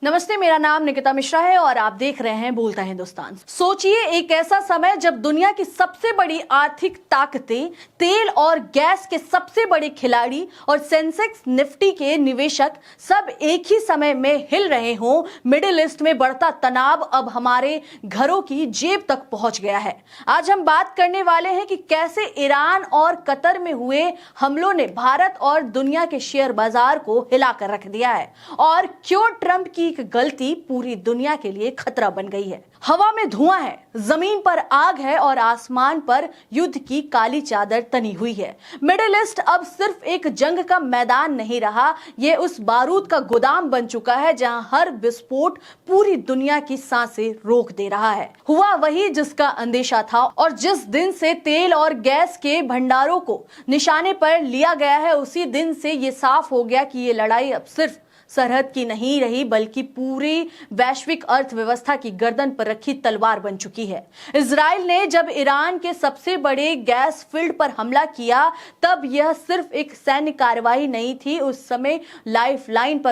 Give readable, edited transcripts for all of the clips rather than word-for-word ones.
नमस्ते, मेरा नाम निकिता मिश्रा है और आप देख रहे हैं बोलता हिंदुस्तान। सोचिए, एक ऐसा समय जब दुनिया की सबसे बड़ी आर्थिक ताकतें, तेल और गैस के सबसे बड़े खिलाड़ी और सेंसेक्स निफ्टी के निवेशक सब एक ही समय में हिल रहे हों। मिडिल ईस्ट में बढ़ता तनाव अब हमारे घरों की जेब तक पहुंच गया है। आज हम बात करने वाले हैं कि कैसे ईरान और कतर में हुए हमलों ने भारत और दुनिया के शेयर बाजार को हिलाकर रख दिया है और क्यों ट्रंप की एक गलती पूरी दुनिया के लिए खतरा बन गई है। हवा में धुआं है, जमीन पर आग है और आसमान पर युद्ध की काली चादर तनी हुई है। मिडिल ईस्ट अब सिर्फ एक जंग का मैदान नहीं रहा, यह उस बारूद का गोदाम बन चुका है जहां हर विस्फोट पूरी दुनिया की सांसें रोक दे रहा है। हुआ वही जिसका अंदेशा था और जिस दिन से तेल और गैस के भंडारों को निशाने पर लिया गया है, उसी दिन से ये साफ हो गया कि ये लड़ाई अब सिर्फ सरहद की नहीं रही बल्कि पूरी वैश्विक अर्थव्यवस्था की गर्दन पर रखी तलवार बन चुकी है। इजराइल ने जब ईरान के सबसे बड़े गैस फील्ड पर हमला किया, तब यह सिर्फ एक सैन्य कार्रवाई नहीं थी, उस समय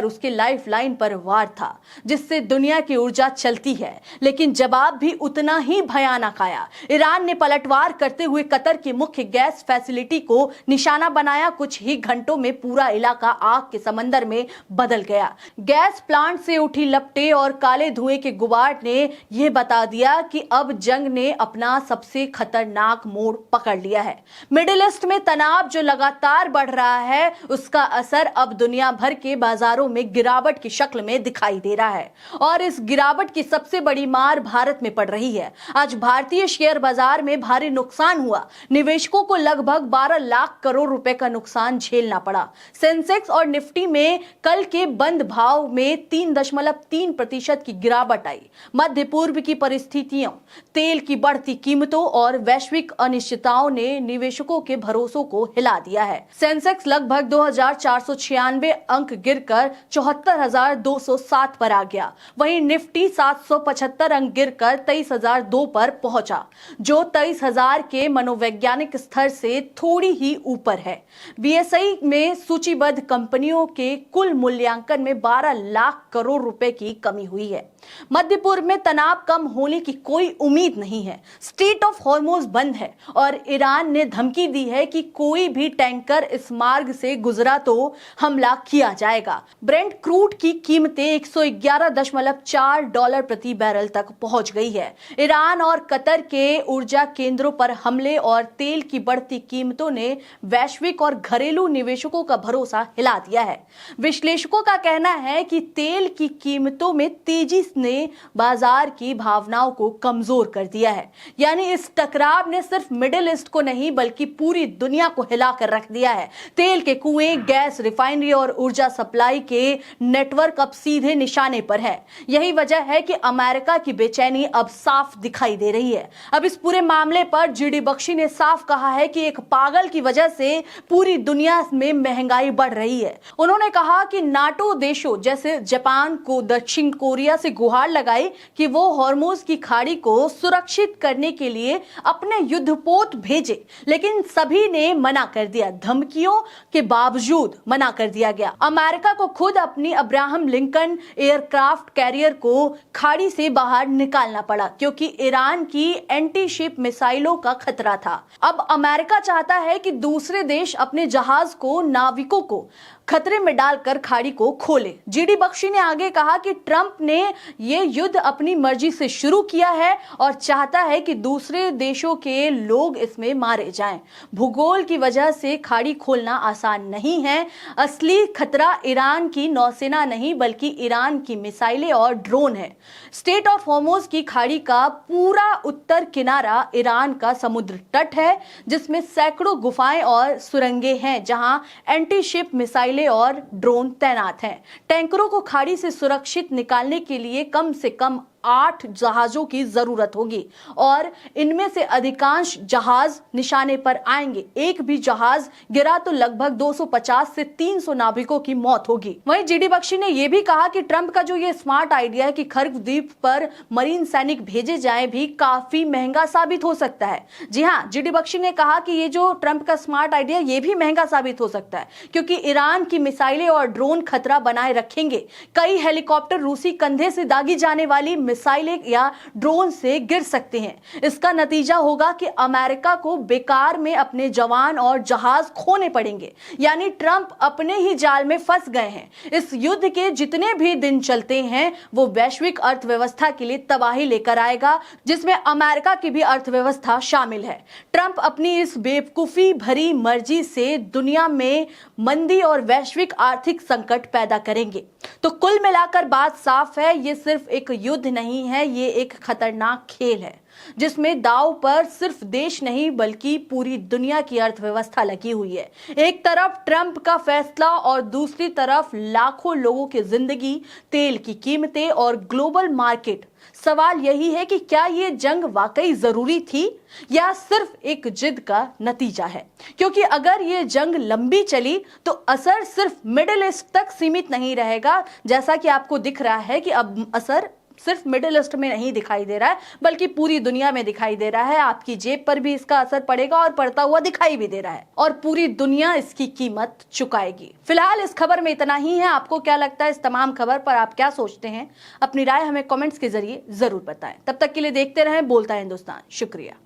उसके लाइफलाइन पर वार था जिससे दुनिया की ऊर्जा चलती है। लेकिन जवाब भी उतना ही भयानक आया। ईरान ने पलटवार करते हुए कतर की मुख्य गैस फैसिलिटी को निशाना बनाया। कुछ ही घंटों में पूरा इलाका आग के समंदर में बदल गया। गैस प्लांट से उठी लपटें और काले धुएं के गुबार ने यह बता दिया कि अब जंग ने अपना सबसे खतरनाक मोड़ पकड़ लिया है। मिडिल ईस्ट में तनाव जो लगातार बढ़ रहा है, उसका असर अब दुनिया भर के बाजारों में गिरावट की शक्ल में दिखाई दे रहा है और इस गिरावट की सबसे बड़ी मार भारत में पड़ रही है। आज भारतीय शेयर बाजार में भारी नुकसान हुआ। निवेशकों को लगभग 12 लाख करोड़ रुपए का नुकसान झेलना पड़ा। सेंसेक्स और निफ्टी में कल के बंद भाव में 3.3% की गिरावट आई। मध्य पूर्व की परिस्थितियों, तेल की बढ़ती कीमतों और वैश्विक अनिश्चितताओं ने निवेशकों के भरोसों को हिला दिया है। सेंसेक्स लगभग 2496 अंक गिरकर 74,207 पर आ गया। वहीं निफ्टी 775 अंक गिरकर 23,002 पर पहुंचा, जो 23,000 के मनोवैज्ञानिक स्तर से थोड़ी ही ऊपर है। बीएसई में सूचीबद्ध कंपनियों के कुल मूल्यांकन में 12 लाख करोड़ रुपए की कमी हुई है। मध्य पूर्व में तनाव कम होने की कोई उम्मीद नहीं है। स्ट्रेट ऑफ हॉर्मुज बंद है और ईरान ने धमकी दी है कि कोई भी टैंकर इस मार्ग से गुजरा तो हमला किया जाएगा। ब्रेंट क्रूड की कीमतें $111.4 प्रति बैरल तक पहुंच गई है। ईरान और कतर के ऊर्जा केंद्रों पर हमले और तेल की बढ़ती कीमतों ने वैश्विक और घरेलू निवेशकों का भरोसा हिला दिया है। विश्लेषकों का कहना है कि तेल की कीमतों में तेजी ने बाजार की भावनाओं को कमजोर कर दिया है। यानी इस टकराव ने सिर्फ मिडिल ईस्ट को नहीं बल्कि पूरी दुनिया को हिलाकर रख दिया है। तेल के कुएं, गैस रिफाइनरी और ऊर्जा सप्लाई के नेटवर्क अब सीधे निशाने पर है। यही वजह है कि अमेरिका की बेचैनी अब साफ दिखाई दे रही है। अब इस पूरे मामले पर जीडी बख्शी ने साफ कहा है कि एक पागल की वजह से पूरी दुनिया में महंगाई बढ़ रही है। उन्होंने कहा कि नाटो देशों जैसे जापान को दक्षिण कोरिया से गुहार लगाई कि वो हॉर्मुज की खाड़ी को सुरक्षित करने के लिए अपने युद्धपोत भेजे, लेकिन सभी ने मना कर दिया। धमकियों के बावजूद मना कर दिया गया। अमेरिका को खुद अपनी अब्राहम लिंकन एयरक्राफ्ट कैरियर को खाड़ी से बाहर निकालना पड़ा क्योंकि ईरान की एंटी शिप मिसाइलों का खतरा था। अब अमेरिका चाहता है कि दूसरे देश अपने जहाज को, नाविकों को खतरे में डालकर खाड़ी को खोले। जीडी बख्शी ने आगे कहा कि ट्रंप ने यह युद्ध अपनी मर्जी से शुरू किया है और चाहता है कि दूसरे देशों के लोग इसमें मारे जाएं। भूगोल की वजह से खाड़ी खोलना आसान नहीं है। असली खतरा ईरान की नौसेना नहीं बल्कि ईरान की मिसाइलें और ड्रोन है। स्ट्रेट ऑफ हॉर्मुज की खाड़ी का पूरा उत्तर किनारा ईरान का समुद्र तट है, जिसमें सैकड़ों गुफाएं और सुरंगें हैं जहां एंटी शिप मिसाइलें और ड्रोन तैनात हैं। टैंकरों को खाड़ी से सुरक्षित निकालने के लिए कम से कम 8 जहाजों की जरूरत होगी और इनमें से अधिकांश जहाज निशाने पर आएंगे। एक भी जहाज गिरा तो लगभग 250 से 300 नाविकों की मौत होगी। वहीं जीडी बख्शी ने यह भी कहा कि ट्रंप का जो ये स्मार्ट आइडिया है कि खर्क द्वीप पर मरीन सैनिक भेजे जाएं भी काफी महंगा साबित हो सकता है। जी हां, जीडी बख्शी ने कहा कि ये जो ट्रंप का स्मार्ट आइडिया ये भी महंगा साबित हो सकता है, क्योंकि ईरान की मिसाइलें और ड्रोन खतरा बनाए रखेंगे। कई हेलीकॉप्टर रूसी कंधे से दागी जाने वाली मिसाइलें या ड्रोन से गिर सकते हैं। इसका नतीजा होगा कि अमेरिका को बेकार में अपने जवान और जहाज खोने पड़ेंगे। यानी ट्रंप अपने ही जाल में फंस गए हैं। इस युद्ध के जितने भी दिन चलते हैं वो वैश्विक अर्थव्यवस्था के लिए तबाही लेकर आएगा, जिसमें अमेरिका की भी अर्थव्यवस्था शामिल है। ट्रंप अपनी इस बेवकूफी भरी मर्जी से दुनिया में मंदी और वैश्विक आर्थिक संकट पैदा करेंगे। तो कुल मिलाकर बात साफ है, ये सिर्फ एक युद्ध नहीं है, ये एक खतरनाक खेल है जिसमें दांव पर सिर्फ देश नहीं बल्कि पूरी दुनिया की अर्थव्यवस्था लगी हुई है। एक तरफ ट्रंप का फैसला और दूसरी तरफ लाखों लोगों की जिंदगी, तेल की कीमतें और ग्लोबल मार्केट। सवाल यही है कि क्या ये जंग वाकई जरूरी थी या सिर्फ एक जिद का नतीजा है? क्योंकि अगर ये जंग लंबी चली तो असर सिर्फ मिडिल ईस्ट तक सीमित नहीं रहेगा, जैसा कि आपको दिख रहा है कि अब असर सिर्फ मिडिल ईस्ट में नहीं दिखाई दे रहा है बल्कि पूरी दुनिया में दिखाई दे रहा है। आपकी जेब पर भी इसका असर पड़ेगा और पड़ता हुआ दिखाई भी दे रहा है और पूरी दुनिया इसकी कीमत चुकाएगी। फिलहाल इस खबर में इतना ही है। आपको क्या लगता है इस तमाम खबर पर? आप क्या सोचते हैं? अपनी राय हमें कमेंट्स के जरिए जरूर बताएं। तब तक के लिए देखते रहें बोलता है हिंदुस्तान। शुक्रिया।